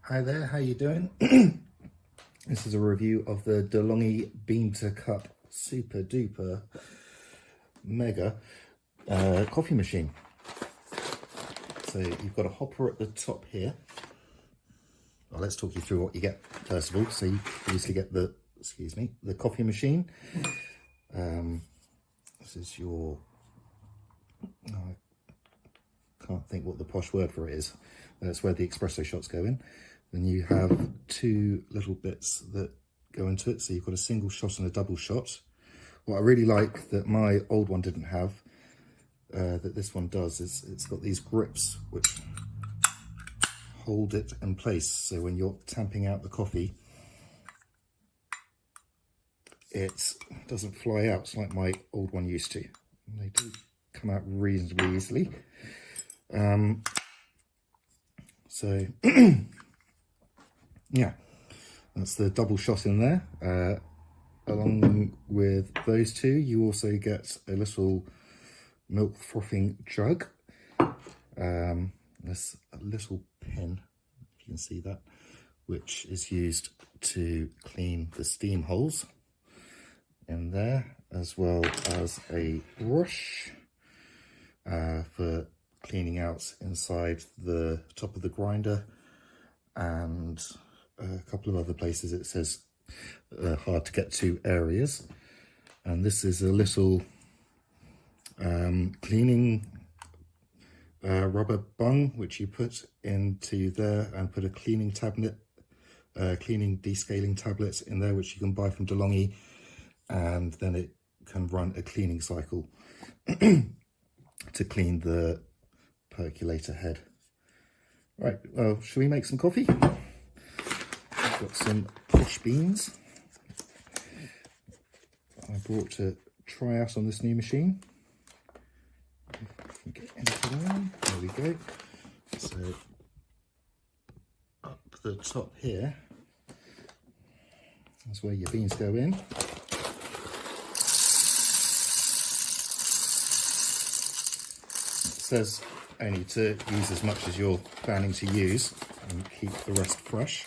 Hi there, how you doing? This is a review of the DeLonghi Bean to Cup Super Duper Mega coffee machine. So you've got a hopper at the top here. Well, let's talk you through what you get first of all. So you obviously get the, the coffee machine. This is your, I can't think what the posh word for it is. That's where the espresso shots go in. Then you have two little bits that go into it. So you've got a single shot and a double shot. What I really like that my old one didn't have, that this one does, is it's got these grips which hold it in place. So when you're tamping out the coffee, it doesn't fly out like my old one used to. And they do come out reasonably easily. So yeah, that's the double shot in there. Along with those two, you also get a little milk frothing jug. There's a little pin, if you can see that, which is used to clean the steam holes in there, as well as a brush for cleaning out inside the top of the grinder, and a couple of other places it says hard to get to areas. And this is a little cleaning rubber bung which you put into there, and put a cleaning tablet, cleaning descaling tablet in there, which you can buy from DeLonghi, and then it can run a cleaning cycle to clean the percolator head. Right, well, shall we make some coffee? I've got some posh beans I brought to try out on this new machine. If we can get into one, there we go. So up the top here, that's where your beans go in. It says only to use as much as you're planning to use and keep the rest fresh.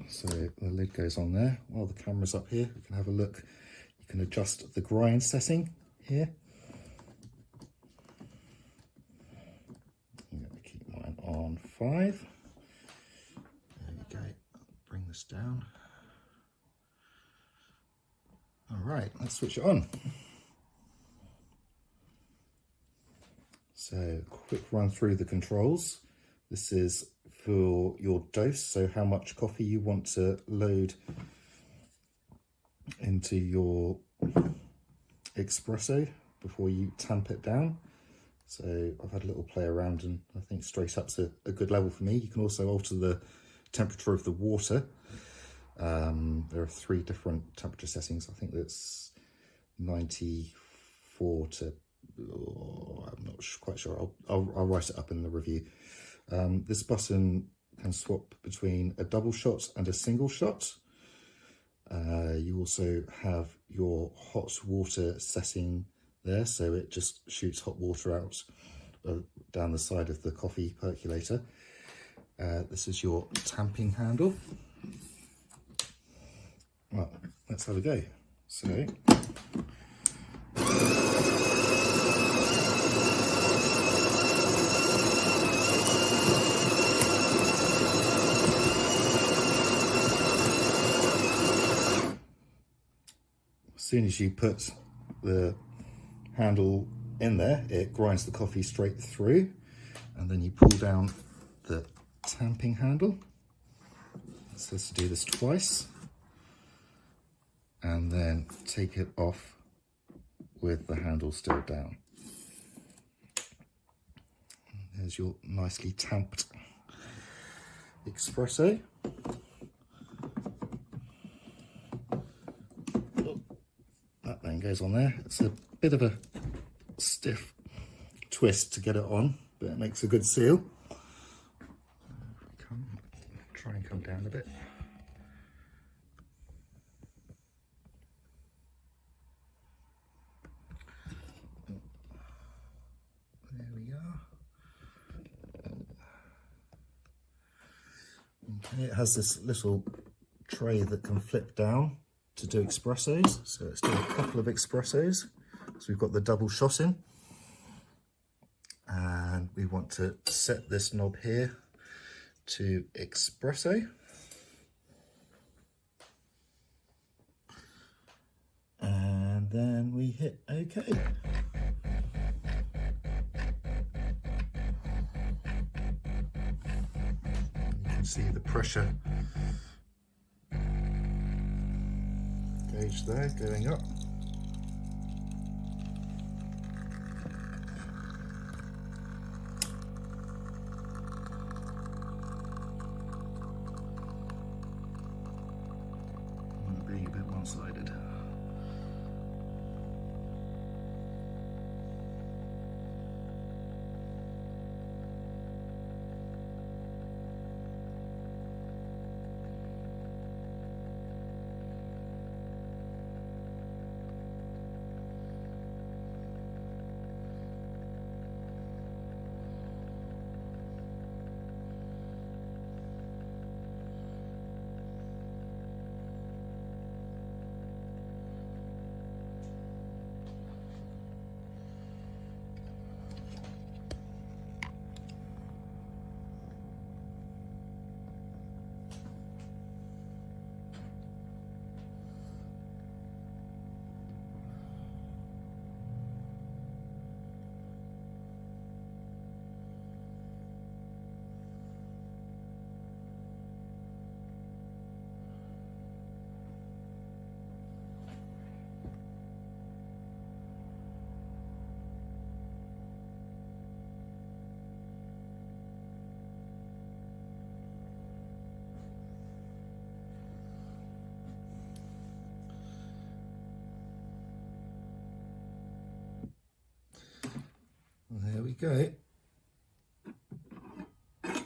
So the lid goes on there. While the camera's up here, you can have a look. You can adjust the grind setting here. I'm going to keep mine on 5. There we go. Bring this down. All right, let's switch it on. So quick run through the controls. This is for your dose, so how much coffee you want to load into your espresso before you tamp it down. So I've had a little play around, and I think straight up's a good level for me. You can also alter the temperature of the water. There are 3 different temperature settings. I think that's 94 to, I'm not quite sure. I'll write it up in the review. This button can swap between a double shot and a single shot. You also have your hot water setting there, so it just shoots hot water out down the side of the coffee percolator. This is your tamping handle. Well, let's have a go. So as soon as you put the handle in there, it grinds the coffee straight through, and then you pull down the tamping handle. It says to do this twice, and then take it off with the handle still down. There's your nicely tamped espresso. That then goes on there. It's a bit of a stiff twist to get it on, but it makes a good seal. Try and come down a bit. There we are. It has this little tray that can flip down to do espressos. So let's do a couple of espressos. So we've got the double shot in. And we want to set this knob here to espresso. And then we hit OK. You can see the pressure gauge there going up. Being a bit one-sided. There we go. Got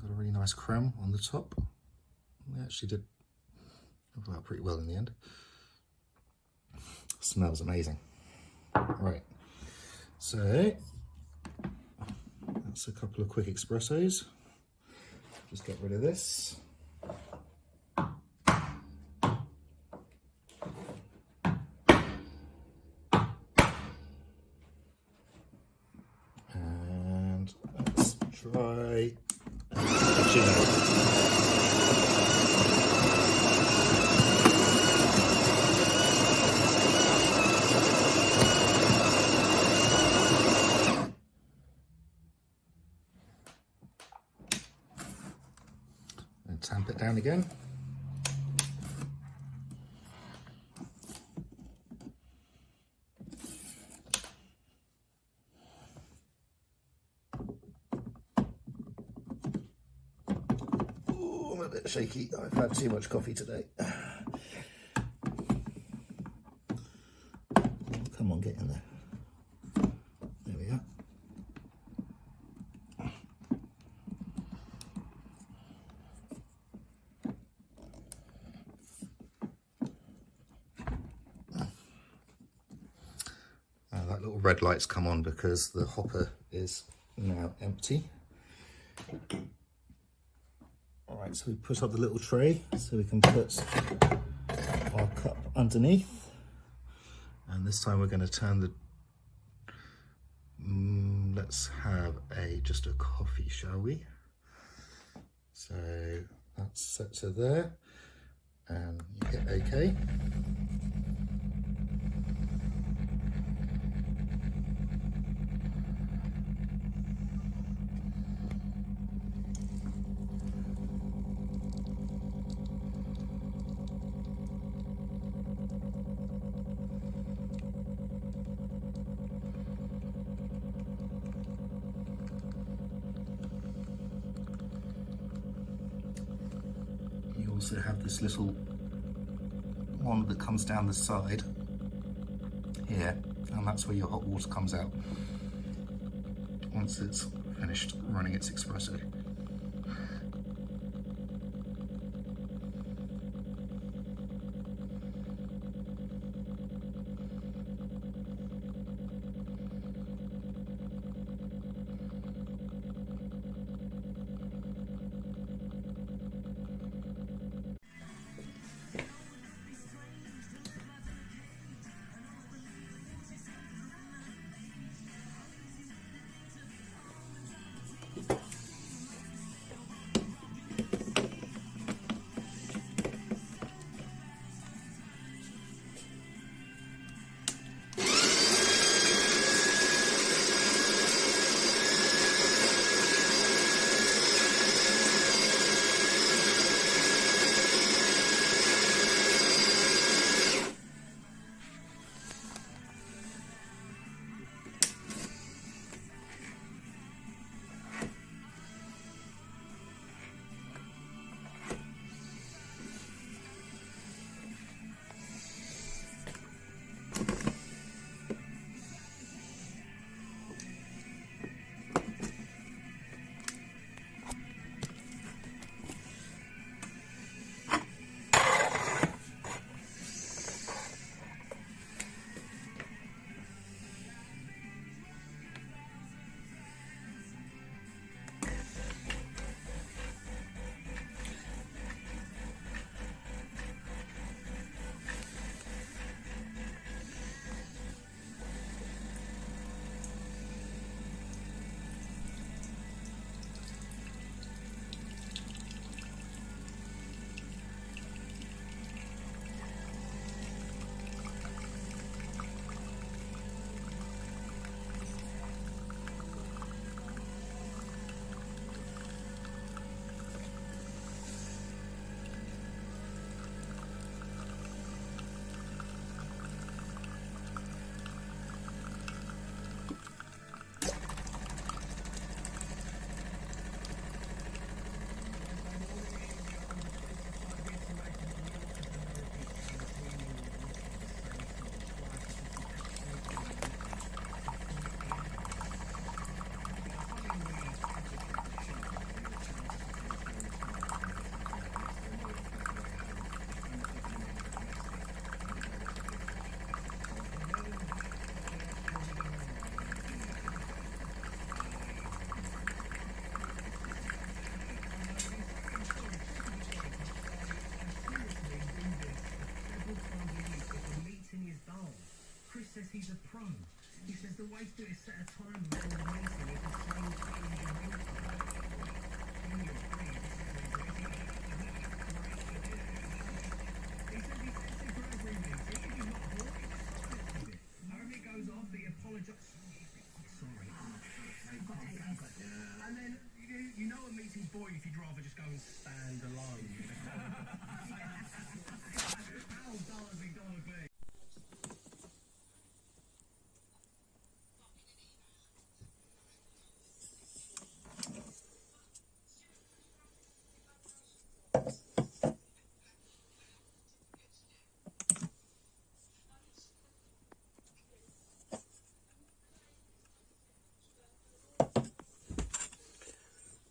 a really nice creme on the top. We actually did work out pretty well in the end. Smells amazing. Right, so that's a couple of quick espressos. Just get rid of this. And let's try Cappuccino. Tamp it down again. Ooh, I'm a bit shaky. I've had too much coffee today. Come on, get in there. There we are. That little red light's come on because the hopper is now empty. All right, so we put up the little tray so we can put our cup underneath. And this time we're going to turn the, let's have just a coffee, shall we? So that's set to there, and you hit OK. You also have this little one that comes down the side here, and that's where your hot water comes out once it's finished running its espresso.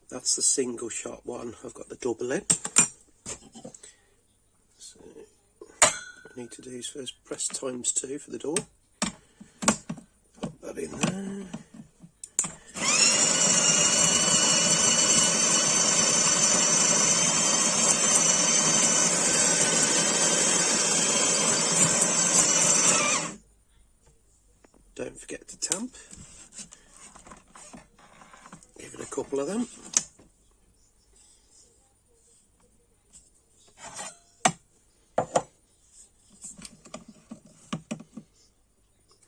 That's the single shot one. I've got the double in. So what I need to do is first press ×2 for the door. Pop that in there. Don't forget to tamp. Give it a couple of them.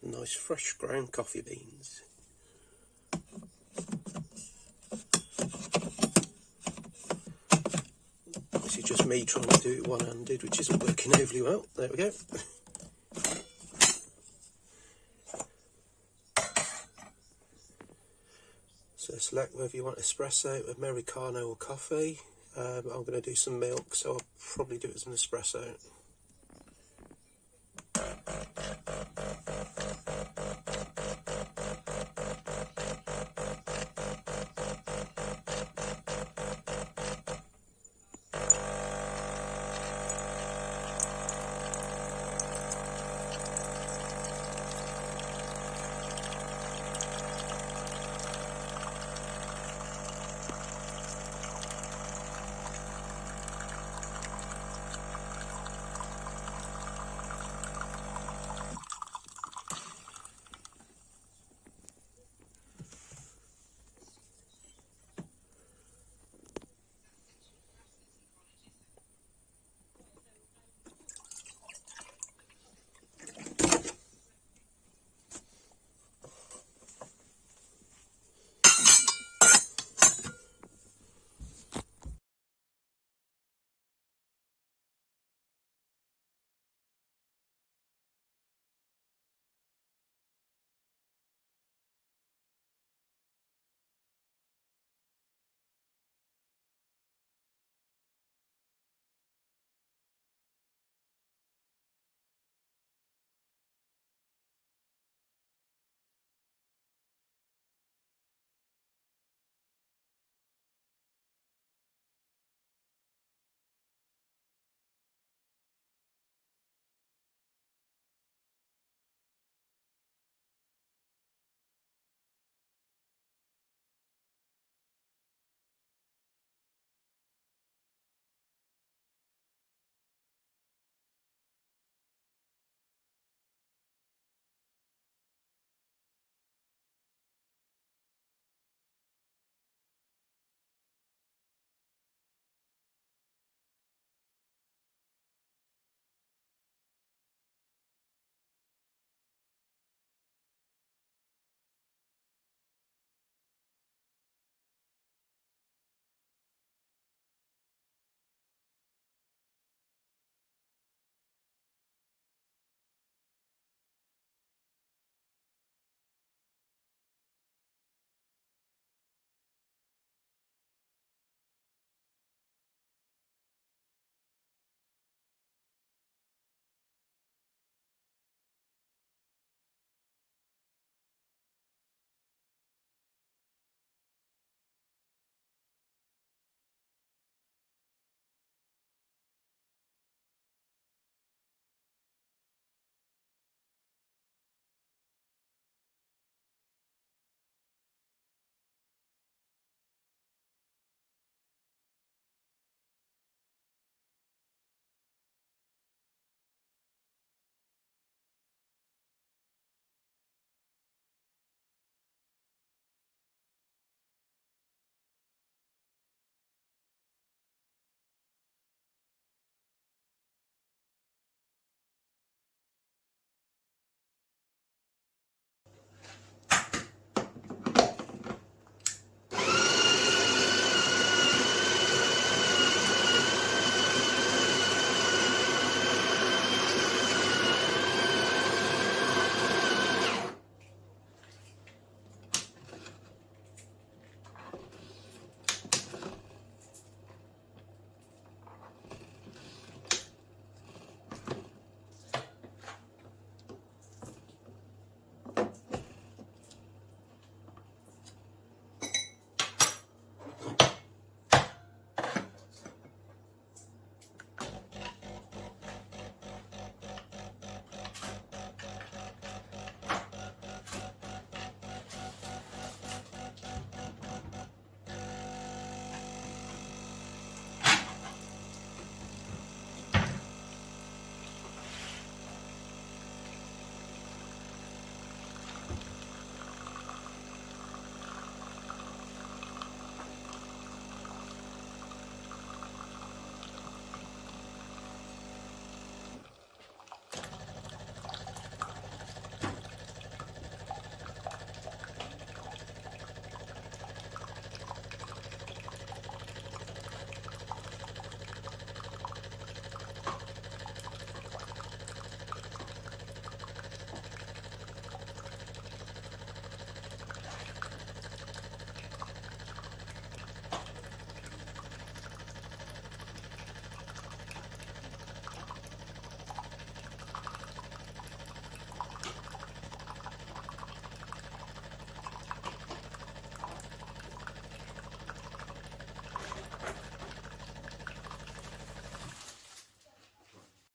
Nice fresh ground coffee beans. This is just me trying to do it one-handed, which isn't working overly well. There we go. So select whether you want espresso, americano or coffee. I'm going to do some milk, so I'll probably do it as an espresso.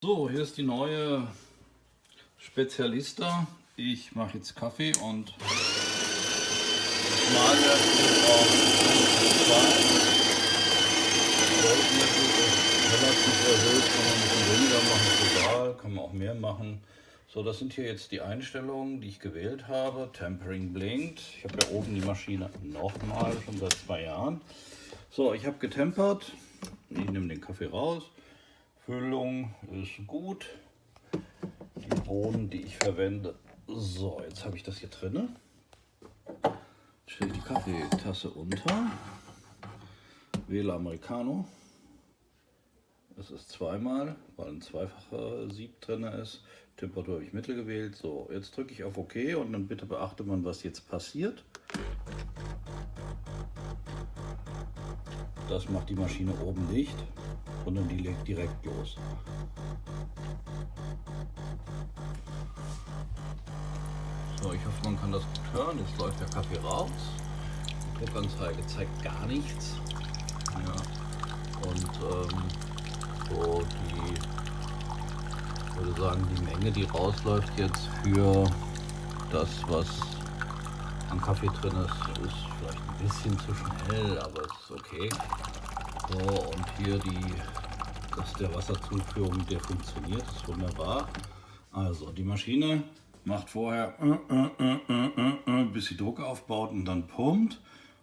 So, hier ist die neue Specialista. Ich mache jetzt Kaffee und Mahlwert auf 1 zu 2. Relativ erhöht, kann man ein bisschen weniger machen, ist egal, kann man auch mehr machen. So, das sind hier jetzt die Einstellungen, die ich gewählt habe. Tempering blinkt. Ich habe ja oben die Maschine nochmal, schon seit 2 Jahren. So, ich habe getempert. Ich nehme den Kaffee raus. Füllung ist gut. Die Bohnen, die ich verwende. So, jetzt habe ich das hier drin. Jetzt stelle ich die Kaffeetasse unter. Wähle Americano. Es ist zweimal, weil ein zweifacher Sieb drin ist. Temperatur habe ich mittel gewählt. So, jetzt drücke ich auf OK und dann bitte beachte man, was jetzt passiert. Das macht die Maschine oben nicht, sondern die legt direkt los. So, ich hoffe, man kann das gut hören. Jetzt läuft der Kaffee raus. Die Druckanzeige zeigt gar nichts. Ja. Und so ich würde sagen, die Menge, die rausläuft jetzt für das, was am Kaffee drin ist, ist vielleicht ein bisschen zu schnell, aber es ist okay. So, und hier dass der Wasserzuführung, der funktioniert, ist wunderbar. Also die Maschine macht vorher bis sie Druck aufbaut und dann pumpt.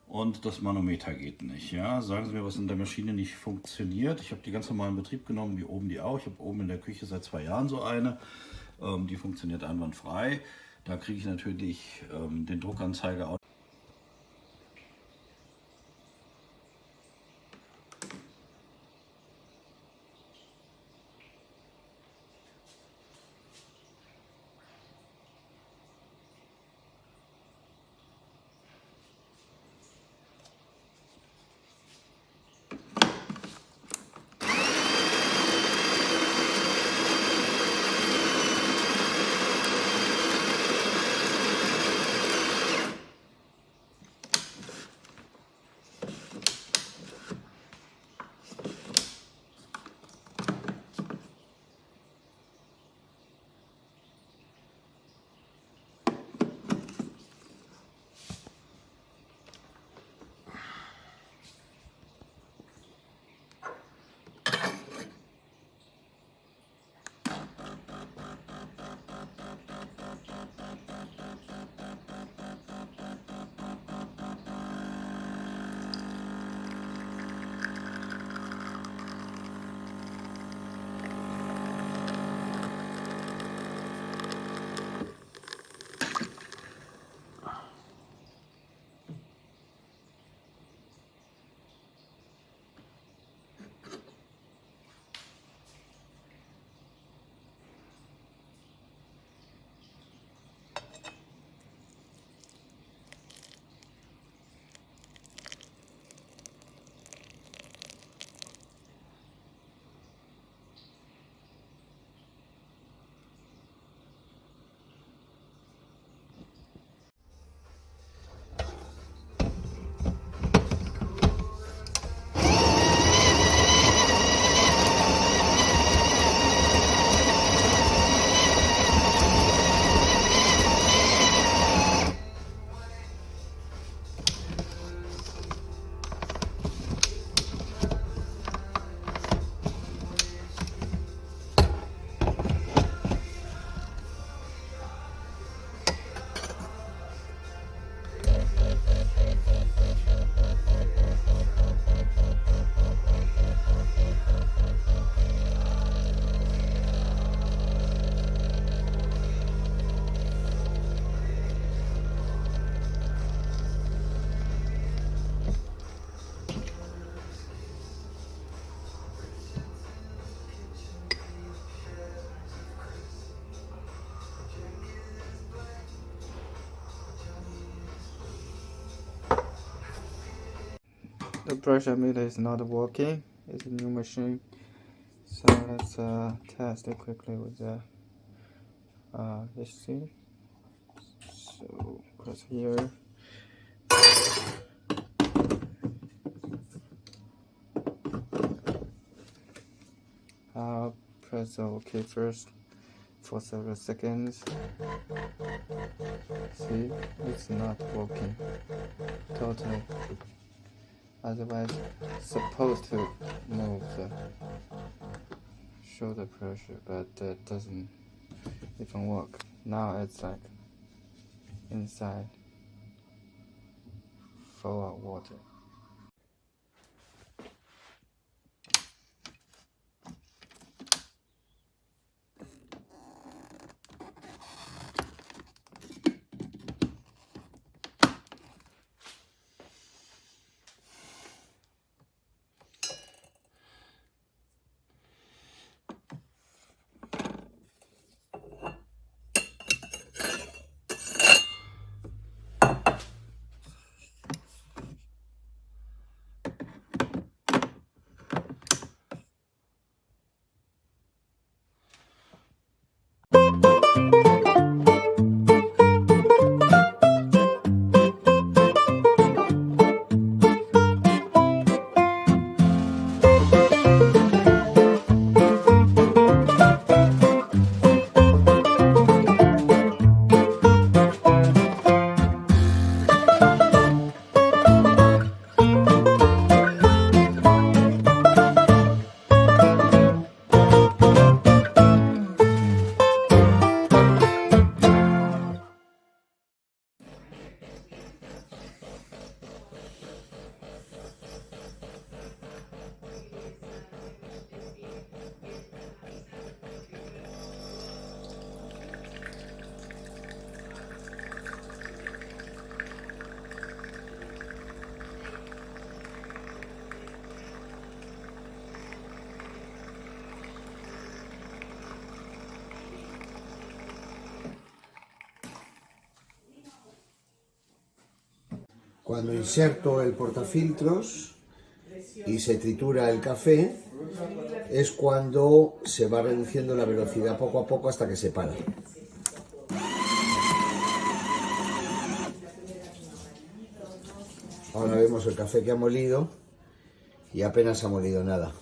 Und das Manometer geht nicht. Ja? Sagen Sie mir, was in der Maschine nicht funktioniert. Ich habe die ganz normal in Betrieb genommen, wie oben die auch. Ich habe oben in der Küche seit 2 Jahren so eine. Die funktioniert einwandfrei. Da kriege ich natürlich den Druckanzeiger auch. The pressure meter is not working. It's a new machine. So let's test it quickly with the HC. So press here. Press espresso okay first for several seconds. See, it's not working totally. Otherwise, supposed to move the shoulder pressure, but that doesn't even work. Now it's like inside full of water. Cuando inserto el portafiltros y se tritura el café, es cuando se va reduciendo la velocidad poco a poco hasta que se para. Ahora vemos el café que ha molido y apenas ha molido nada.